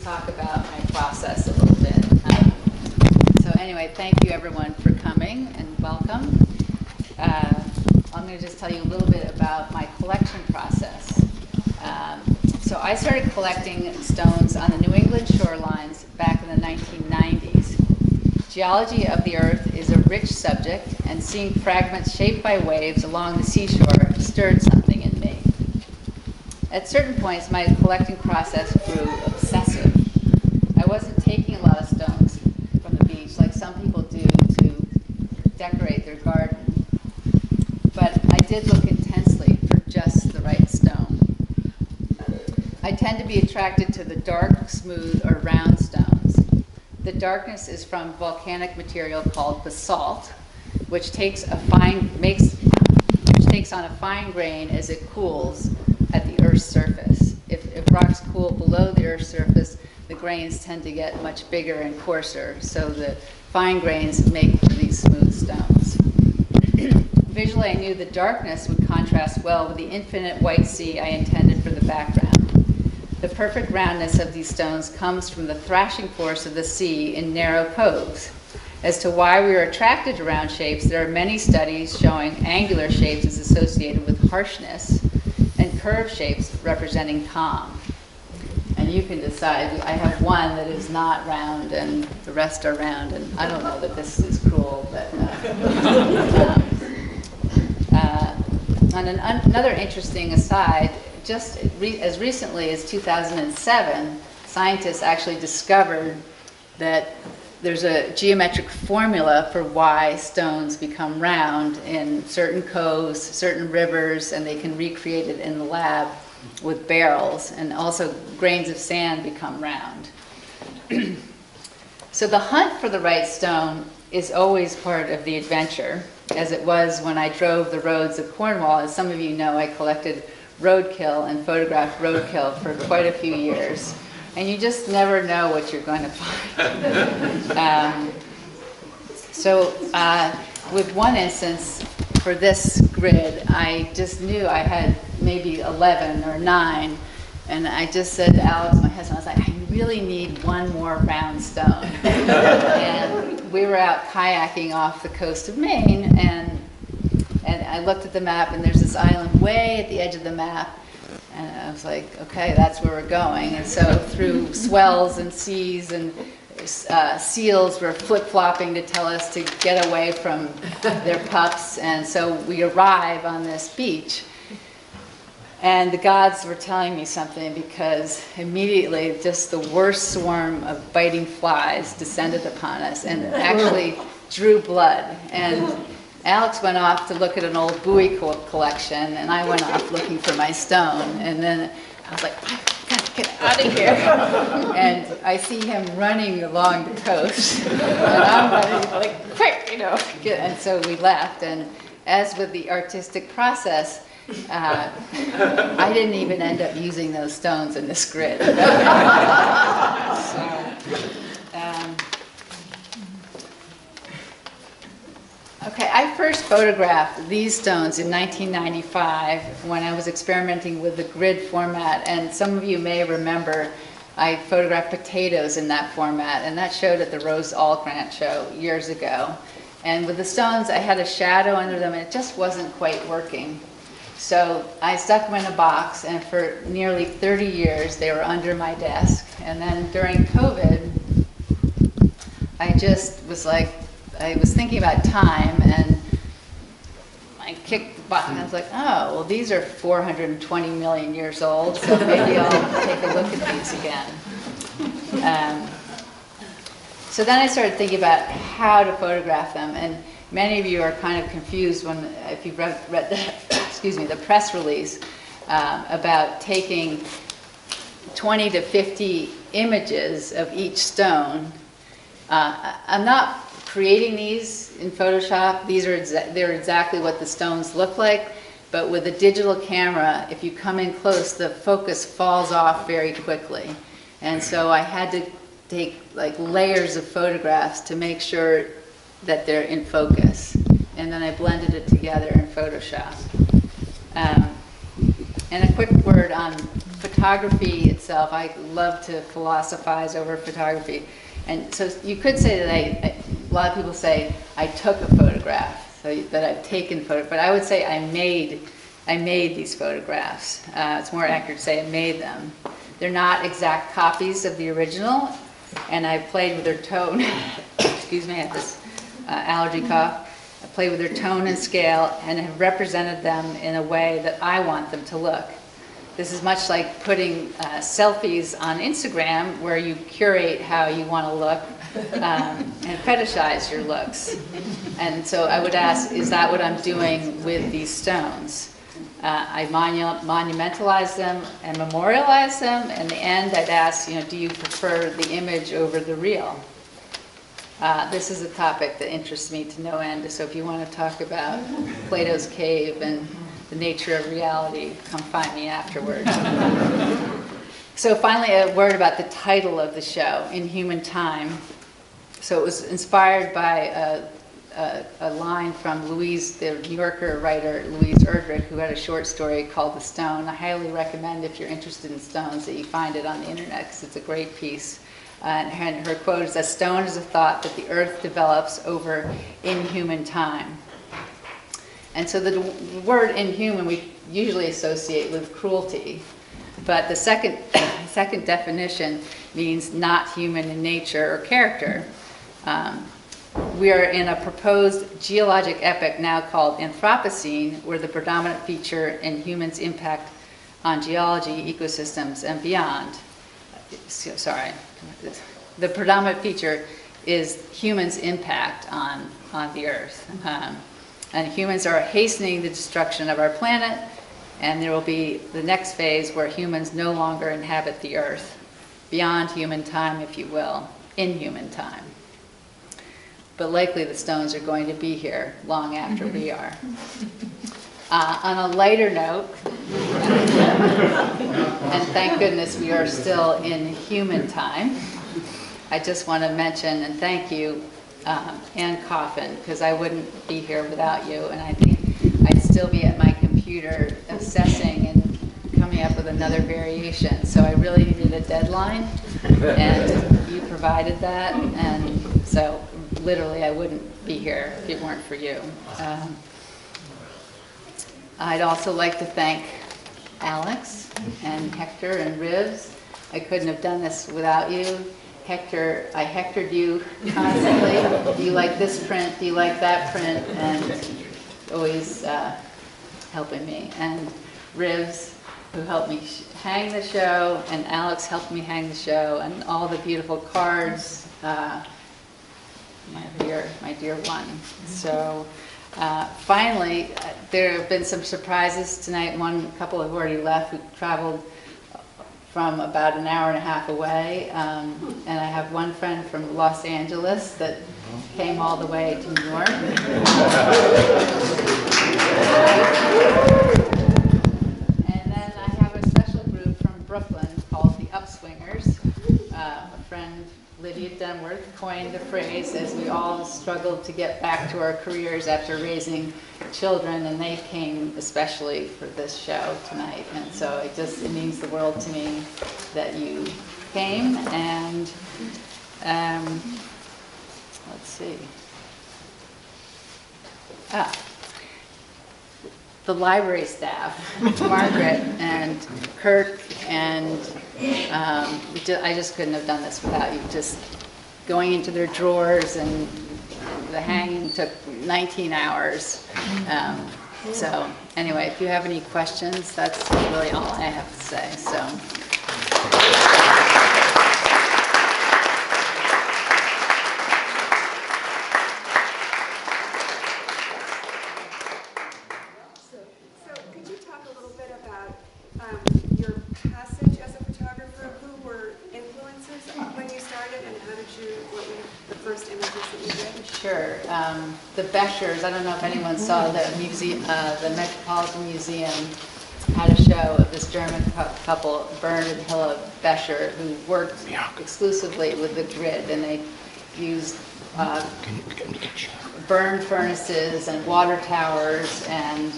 Talk about my process a little bit. So anyway, thank you everyone for coming and welcome. I'm going to just tell you a little bit about my collection process. So I started collecting stones on the New England shorelines back in the 1990s. Geology of the Earth is a rich subject, and seeing fragments shaped by waves along the seashore stirred something in me. At certain points, my collecting process grew obsessive. I wasn't taking a lot of stones from the beach like some people do to decorate their garden, but I did look intensely for just the right stone. I tend to be attracted to the dark, smooth, or round stones. The darkness is from volcanic material called basalt, which takes on a fine grain as it cools at the Earth's surface. If rocks cool below the Earth's surface, the grains tend to get much bigger and coarser, so the fine grains make for these smooth stones. Visually, I knew the darkness would contrast well with the infinite white sea I intended for the background. The perfect roundness of these stones comes from the thrashing force of the sea in narrow coves. As to why we are attracted to round shapes, there are many studies showing angular shapes as associated with harshness, and curved shapes representing calm. And you can decide. I have one that is not round, and the rest are round, and I don't know that this is cruel, but another interesting aside, just as recently as 2007, scientists actually discovered that there's a geometric formula for why stones become round in certain coves, certain rivers, and they can recreate it in the lab with barrels, and also grains of sand become round. So the hunt for the right stone is always part of the adventure, as it was when I drove the roads of Cornwall. As some of you know, I collected roadkill and photographed roadkill for quite a few years. And you just never know what you're going to find. With one instance, for this grid, I just knew I had maybe 11 or 9. And I just said to Alex, my husband, I was like, I really need one more round stone. And we were out kayaking off the coast of Maine, and I looked at the map, and there's this island way at the edge of the map. And I was like, okay, that's where we're going. And so through swells and seas, and seals were flip-flopping to tell us to get away from their pups. And so we arrive on this beach. And the gods were telling me something, because immediately just the worst swarm of biting flies descended upon us and actually drew blood. And Alex went off to look at an old buoy collection, and I went off looking for my stone. And then I was like, I gotta get out of here. And I see him running along the coast, and I'm running like, quick, And so we left. And as with the artistic process, I didn't even end up using those stones in this grid. Okay, I first photographed these stones in 1995 when I was experimenting with the grid format, and some of you may remember I photographed potatoes in that format, and that showed at the Rose All-Grant show years ago. And with the stones, I had a shadow under them, and it just wasn't quite working. So I stuck them in a box, and for nearly 30 years they were under my desk. And then during COVID, I just was like, I was thinking about time, and I kicked the button. I was like, oh, well, these are 420 million years old, so maybe I'll take a look at these again. So then I started thinking about how to photograph them, and many of you are kind of confused if you've read the press release about taking 20 to 50 images of each stone. I'm not creating these in Photoshop. They're exactly what the stones look like, but with a digital camera, if you come in close, the focus falls off very quickly. And so I had to take like layers of photographs to make sure that they're in focus. And then I blended it together in Photoshop. And a quick word on photography itself, I love to philosophize over photography. And so you could say that a lot of people say I took a photograph, so that I've taken photographs, but I would say I made these photographs. It's more accurate to say I made them. They're not exact copies of the original, and I played with their tone. Excuse me, I had this allergy cough. I played with their tone and scale and have represented them in a way that I want them to look. This is much like putting selfies on Instagram, where you curate how you want to look and fetishize your looks. And so I would ask, is that what I'm doing with these stones? I monumentalize them and memorialize them. In the end, I'd ask, do you prefer the image over the real? This is a topic that interests me to no end. So if you want to talk about Plato's cave and the nature of reality, come find me afterwards. So finally, a word about the title of the show, In Human Time. So it was inspired by a line from the New Yorker writer Louise Erdrich, who had a short story called The Stone. I highly recommend, if you're interested in stones, that you find it on the internet, because it's a great piece. And her quote is, "A stone is a thought that the earth develops over inhuman time." And so the word inhuman we usually associate with cruelty, but the second definition means not human in nature or character. We are in a proposed geologic epoch now called Anthropocene, where the predominant feature in humans' impact on geology, ecosystems, and beyond. The predominant feature is humans' impact on the earth. And humans are hastening the destruction of our planet, and there will be the next phase where humans no longer inhabit the earth, beyond human time, if you will, inhuman time. But likely the stones are going to be here long after we are. On a lighter note, and thank goodness we are still in human time, I just want to mention and thank you, Ann Coffin, because I wouldn't be here without you, and I think I'd still be at my computer assessing and coming up with another variation. So I really needed a deadline, and you provided that, and so literally I wouldn't be here if it weren't for you. I'd also like to thank Alex and Hector and Rivs. I couldn't have done this without you. Hector, I hectored you constantly. Do you like this print? Do you like that print? And always helping me. And Rivs, who helped me hang the show, and Alex helped me hang the show, and all the beautiful cards. My dear one. So finally, there have been some surprises tonight. One couple have already left, who traveled from about an hour and a half away. And I have one friend from Los Angeles that came all the way to New York. And then I have a special group from Brooklyn called the Upswingers. A friend, Lydia Dunworth, coined the phrase as we all struggled to get back to our careers after raising children, and they came especially for this show tonight. And so it means the world to me that you came. And let's see. The library staff, Margaret and Kirk, and I just couldn't have done this without you. Just going into their drawers, and the hanging took 19 hours. So anyway, if you have any questions, that's really all I have to say. So could you talk a little bit about your passage as a photographer? Who were influences when you started, and what were the first images that you did? Sure. The Beschers, I don't know if anyone saw the Metropolitan Museum had a show of this German couple, Bernd and Hilla Bescher, who worked exclusively with the grid, and they used burn furnaces and water towers, and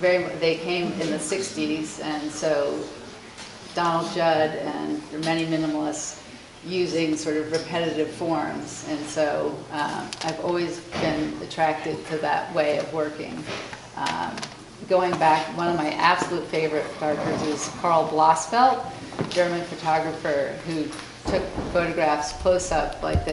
they came in the 60s, and so Donald Judd and there are many minimalists using sort of repetitive forms. And so I've always been attracted to that way of working. Going back, one of my absolute favorite photographers is Karl Blossfeldt, German photographer who took photographs close up like this.